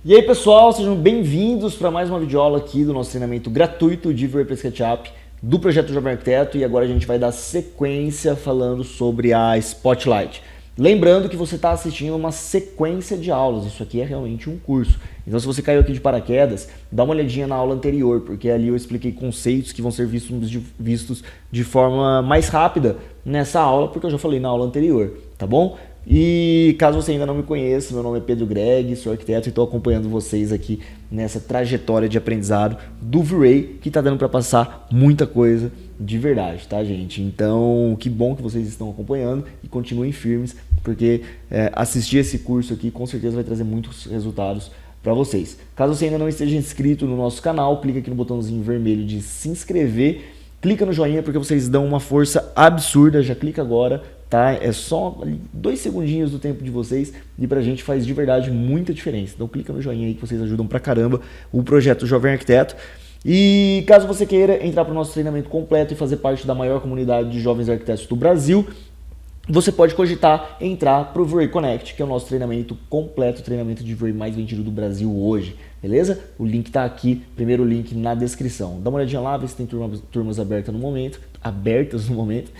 E aí pessoal, sejam bem-vindos para mais uma videoaula aqui do nosso treinamento gratuito de V-Ray para SketchUp do projeto Jovem Arquiteto, e agora a gente vai dar sequência falando sobre a Spotlight. Lembrando que você está assistindo uma sequência de aulas, isso aqui é realmente um curso. Então se você caiu aqui de paraquedas, dá uma olhadinha na aula anterior, porque ali eu expliquei conceitos que vão ser vistos de forma mais rápida nessa aula, porque eu já falei na aula anterior, tá bom? E caso você ainda não me conheça, meu nome é Pedro Greg, sou arquiteto e estou acompanhando vocês aqui nessa trajetória de aprendizado do V-Ray, que está dando para passar muita coisa de verdade, tá, gente? Então, que bom que vocês estão acompanhando e continuem firmes, porque assistir esse curso aqui com certeza vai trazer muitos resultados para vocês. Caso você ainda não esteja inscrito no nosso canal, clica aqui no botãozinho vermelho de se inscrever, clica no joinha porque vocês dão uma força absurda, já clica agora. Tá? É só 2 segundinhos do tempo de vocês e pra gente faz de verdade muita diferença. Então clica no joinha aí que vocês ajudam pra caramba o projeto Jovem Arquiteto. E caso você queira entrar para o nosso treinamento completo e fazer parte da maior comunidade de jovens arquitetos do Brasil, você pode cogitar entrar para o V-Ray Connect, que é o nosso treinamento completo, treinamento de V-Ray mais vendido do Brasil hoje, beleza? O link está aqui, primeiro link na descrição. Dá uma olhadinha lá, vê se tem turmas abertas no momento,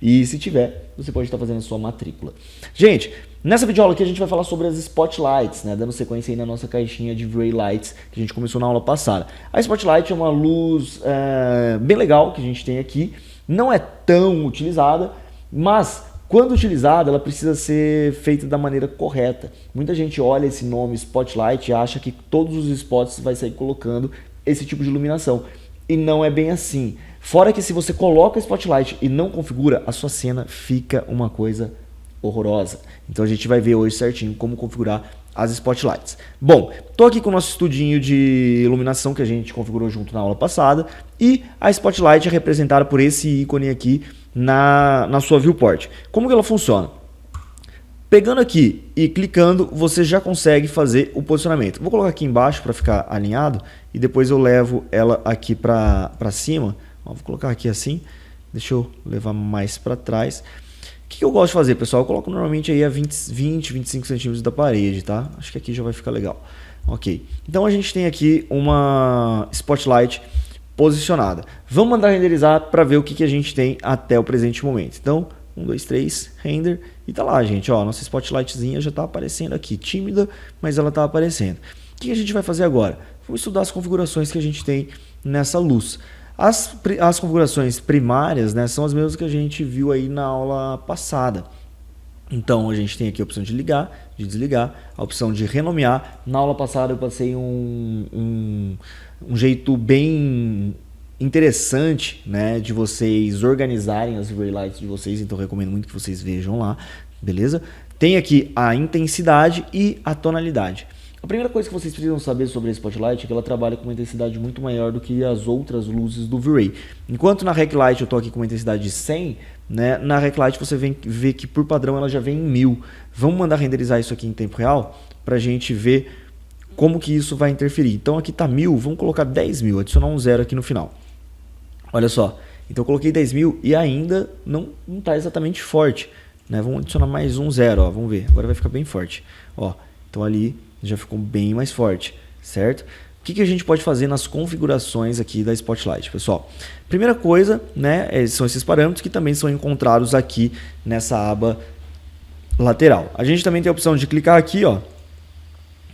e se tiver, você pode estar fazendo a sua matrícula. Gente, nessa videoaula aqui a gente vai falar sobre as Spotlights, né? Dando sequência aí na nossa caixinha de V-Ray Lights que a gente começou na aula passada. A Spotlight é uma luz bem legal que a gente tem aqui, não é tão utilizada, mas quando utilizada ela precisa ser feita da maneira correta. Muita gente olha esse nome Spotlight e acha que todos os spots vai sair colocando esse tipo de iluminação, e não é bem assim. Fora que se você coloca a Spotlight e não configura, a sua cena fica uma coisa horrorosa. Então a gente vai ver hoje certinho como configurar as Spotlights. Bom, tô aqui com o nosso estudinho de iluminação que a gente configurou junto na aula passada, e a Spotlight é representada por esse ícone aqui na sua viewport. Como que ela funciona? Pegando aqui e clicando, você já consegue fazer o posicionamento. Vou colocar aqui embaixo para ficar alinhado e depois eu levo ela aqui para cima. Ó, vou colocar aqui assim, deixa eu levar mais para trás. O que eu gosto de fazer, pessoal? Eu coloco normalmente aí a 25 centímetros da parede, tá? Acho que aqui já vai ficar legal. Ok, então a gente tem aqui uma Spotlight posicionada. Vamos mandar renderizar para ver o que a gente tem até o presente momento. Então, 1, 2, 3, render, e tá lá, gente, ó, nossa Spotlightzinha já tá aparecendo aqui, tímida, mas ela tá aparecendo. O que a gente vai fazer agora? Vamos estudar as configurações que a gente tem nessa luz. As configurações primárias, né, são as mesmas que a gente viu aí na aula passada. Então a gente tem aqui a opção de ligar, de desligar, a opção de renomear. Na aula passada eu passei um jeito bem interessante, né, de vocês organizarem as V-Ray Lights de vocês, então eu recomendo muito que vocês vejam lá, beleza? Tem aqui a intensidade e a tonalidade. A primeira coisa que vocês precisam saber sobre a Spotlight é que ela trabalha com uma intensidade muito maior do que as outras luzes do V-Ray. Enquanto na Rec Light eu estou aqui com uma intensidade de 100, né, na Rec Light você vê que por padrão ela já vem em 1000. Vamos mandar renderizar isso aqui em tempo real para a gente ver como que isso vai interferir. Então aqui está 1000, vamos colocar 10.000, adicionar um zero aqui no final. Olha só, então eu coloquei 10.000 e ainda não está exatamente forte, né? Vamos adicionar mais um zero, ó, vamos ver, agora vai ficar bem forte. Ó, então ali já ficou bem mais forte, certo? O que a gente pode fazer nas configurações aqui da Spotlight, pessoal? Primeira coisa, né, são esses parâmetros que também são encontrados aqui nessa aba lateral. A gente também tem a opção de clicar aqui, ó,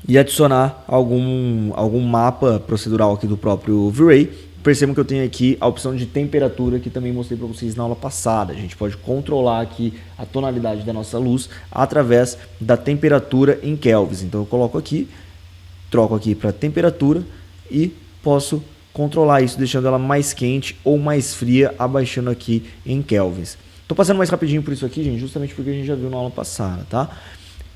e adicionar algum mapa procedural aqui do próprio V-Ray. Percebam que eu tenho aqui a opção de temperatura que também mostrei para vocês na aula passada. A gente pode controlar aqui a tonalidade da nossa luz através da temperatura em kelvins. Então eu coloco aqui, troco aqui para temperatura e posso controlar isso, deixando ela mais quente ou mais fria, abaixando aqui em kelvins. Estou passando mais rapidinho por isso aqui, gente, justamente porque a gente já viu na aula passada, tá?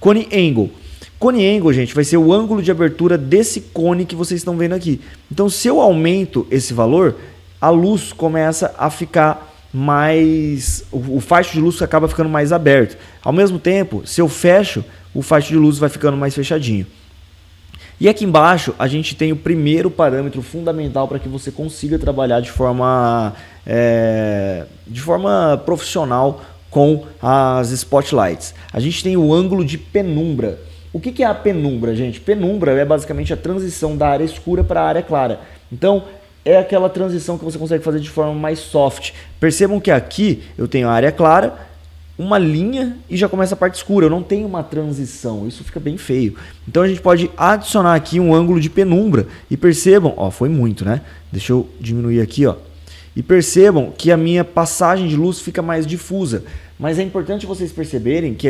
Cone Angle. Cone Angle, gente, vai ser o ângulo de abertura desse cone que vocês estão vendo aqui. Então, se eu aumento esse valor, a luz começa a ficar mais... O facho de luz acaba ficando mais aberto. Ao mesmo tempo, se eu fecho, o facho de luz vai ficando mais fechadinho. E aqui embaixo, a gente tem o primeiro parâmetro fundamental para que você consiga trabalhar de forma profissional com as Spotlights. A gente tem o ângulo de penumbra. O que é a penumbra, gente? Penumbra é basicamente a transição da área escura para a área clara. Então, é aquela transição que você consegue fazer de forma mais soft. Percebam que aqui eu tenho a área clara, uma linha e já começa a parte escura. Eu não tenho uma transição, isso fica bem feio. Então a gente pode adicionar aqui um ângulo de penumbra e percebam, ó, foi muito, né? Deixa eu diminuir aqui, ó. E percebam que a minha passagem de luz fica mais difusa. Mas é importante vocês perceberem que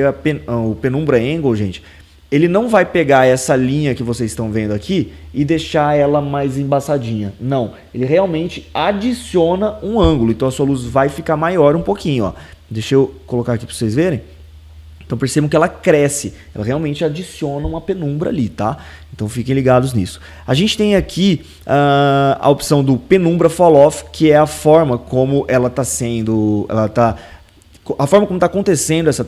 o penumbra angle, gente, ele não vai pegar essa linha que vocês estão vendo aqui e deixar ela mais embaçadinha. Não, ele realmente adiciona um ângulo. Então a sua luz vai ficar maior um pouquinho, ó. Deixa eu colocar aqui para vocês verem. Então percebam que ela cresce, ela realmente adiciona uma penumbra ali, tá? Então fiquem ligados nisso. A gente tem aqui a opção do penumbra fall off, que é a forma como ela está sendo, a forma como está acontecendo essa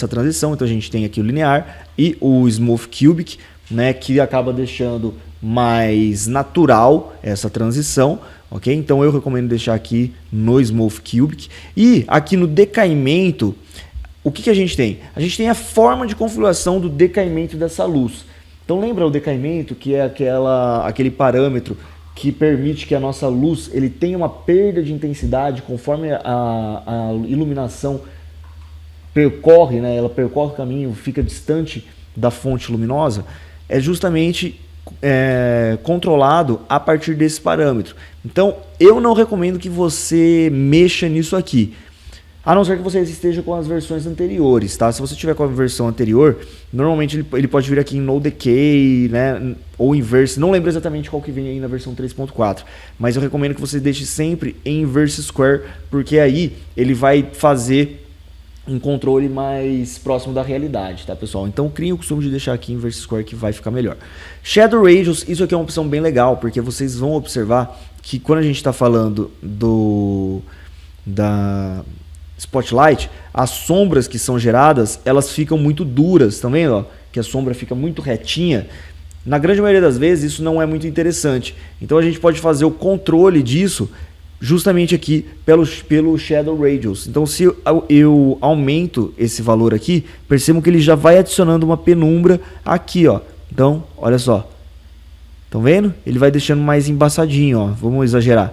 transição. Então a gente tem aqui o linear e o smooth cubic, né, que acaba deixando mais natural essa transição. Ok? Então eu recomendo deixar aqui no Smooth Cubic. E aqui no decaimento, o que a gente tem? A gente tem a forma de configuração do decaimento dessa luz. Então lembra o decaimento, que é aquele parâmetro que permite que a nossa luz ele tenha uma perda de intensidade conforme a iluminação percorre, né? Ela percorre o caminho, fica distante da fonte luminosa. É justamente controlado a partir desse parâmetro. Então, eu não recomendo que você mexa nisso aqui, a não ser que você esteja com as versões anteriores, tá? Se você tiver com a versão anterior, normalmente ele pode vir aqui em No Decay, né? Ou Inverse, não lembro exatamente qual que vem aí na versão 3.4, mas eu recomendo que você deixe sempre em Inverse Square, porque aí ele vai fazer um controle mais próximo da realidade, tá, pessoal? Então criem o costume de deixar aqui em Inverse Square que vai ficar melhor. Shadow Radius, isso aqui é uma opção bem legal, porque vocês vão observar que quando a gente está falando da Spotlight, as sombras que são geradas, elas ficam muito duras, tá vendo? Ó? Que a sombra fica muito retinha. Na grande maioria das vezes isso não é muito interessante. Então a gente pode fazer o controle disso justamente aqui pelo Shadow Radius. Então se eu aumento esse valor aqui, percebam que ele já vai adicionando uma penumbra aqui, ó. Então, olha só. Estão vendo? Ele vai deixando mais embaçadinho, ó. Vamos exagerar.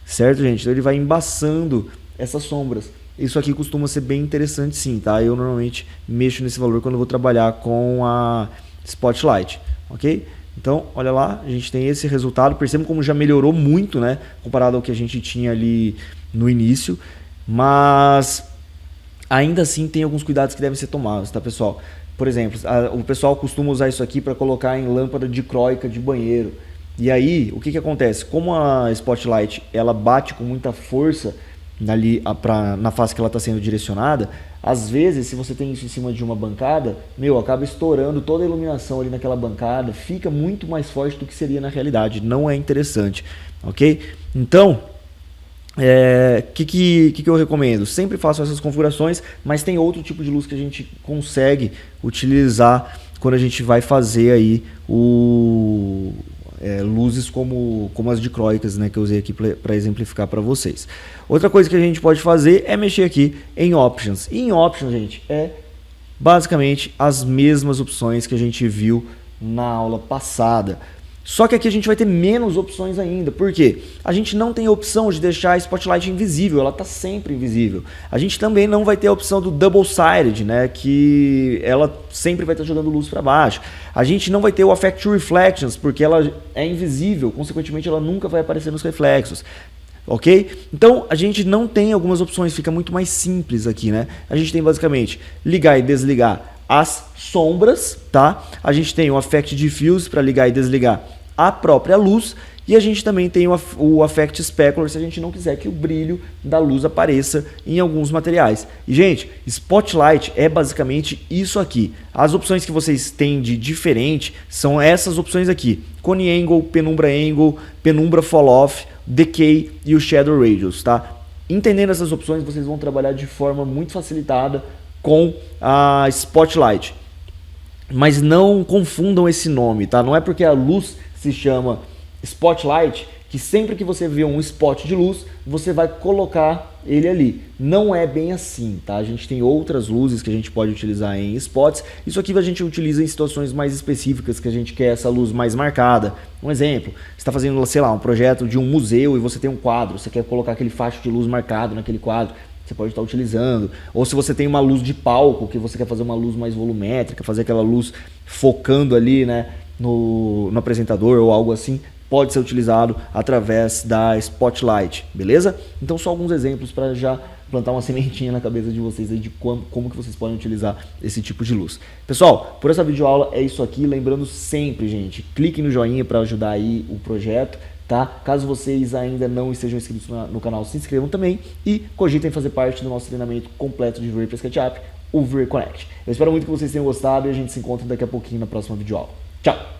Certo, gente? Então ele vai embaçando essas sombras. Isso aqui costuma ser bem interessante sim, tá? Eu normalmente mexo nesse valor quando eu vou trabalhar com a Spotlight, ok? Então, olha lá, a gente tem esse resultado. Percebam como já melhorou muito, né? Comparado ao que a gente tinha ali no início. Mas ainda assim tem alguns cuidados que devem ser tomados, tá, pessoal? Por exemplo, o pessoal costuma usar isso aqui para colocar em lâmpada dicróica de banheiro. E aí, o que acontece? Como a Spotlight ela bate com muita força ali na face que ela está sendo direcionada, às vezes, se você tem isso em cima de uma bancada, acaba estourando toda a iluminação ali naquela bancada, fica muito mais forte do que seria na realidade, não é interessante, ok? Então, que eu recomendo? Sempre faço essas configurações, mas tem outro tipo de luz que a gente consegue utilizar quando a gente vai fazer aí luzes como as dicróicas, né, que eu usei aqui para exemplificar para vocês. Outra coisa que a gente pode fazer é mexer aqui em Options. E em Options, gente, é basicamente as mesmas opções que a gente viu na aula passada. Só que aqui a gente vai ter menos opções ainda. Por quê? A gente não tem a opção de deixar a Spotlight invisível, ela está sempre invisível. A gente também não vai ter a opção do Double-Sided, né, que ela sempre vai estar jogando luz para baixo. A gente não vai ter o Affect Reflections, porque ela é invisível, consequentemente ela nunca vai aparecer nos reflexos. Ok? Então a gente não tem algumas opções, fica muito mais simples aqui, né? A gente tem basicamente ligar e desligar as sombras, tá? A gente tem o Affect Diffuse para ligar e desligar a própria luz, e a gente também tem o Affect Specular se a gente não quiser que o brilho da luz apareça em alguns materiais. E gente, Spotlight é basicamente isso aqui. As opções que vocês têm de diferente são essas opções aqui: Cone Angle, Penumbra Fall Off, Decay e o Shadow Radius, tá? Entendendo essas opções, vocês vão trabalhar de forma muito facilitada com a Spotlight. Mas não confundam esse nome, tá? Não é porque a luz se chama Spotlight que sempre que você vê um spot de luz, você vai colocar ele ali. Não é bem assim, tá? A gente tem outras luzes que a gente pode utilizar em spots. Isso aqui a gente utiliza em situações mais específicas, que a gente quer essa luz mais marcada. Um exemplo, você está fazendo, sei lá, um projeto de um museu e você tem um quadro, você quer colocar aquele facho de luz marcado naquele quadro, você pode estar utilizando. Ou se você tem uma luz de palco, que você quer fazer uma luz mais volumétrica, fazer aquela luz focando ali, né, no apresentador ou algo assim, pode ser utilizado através da Spotlight, beleza? Então só alguns exemplos para já plantar uma sementinha na cabeça de vocês aí de como que vocês podem utilizar esse tipo de luz. Pessoal, por essa videoaula é isso aqui, lembrando sempre, gente, cliquem no joinha para ajudar aí o projeto, tá? Caso vocês ainda não estejam inscritos no canal, se inscrevam também e cogitem fazer parte do nosso treinamento completo de V-Ray para SketchUp, o V-Ray Connect. Eu espero muito que vocês tenham gostado e a gente se encontra daqui a pouquinho na próxima videoaula. Tchau!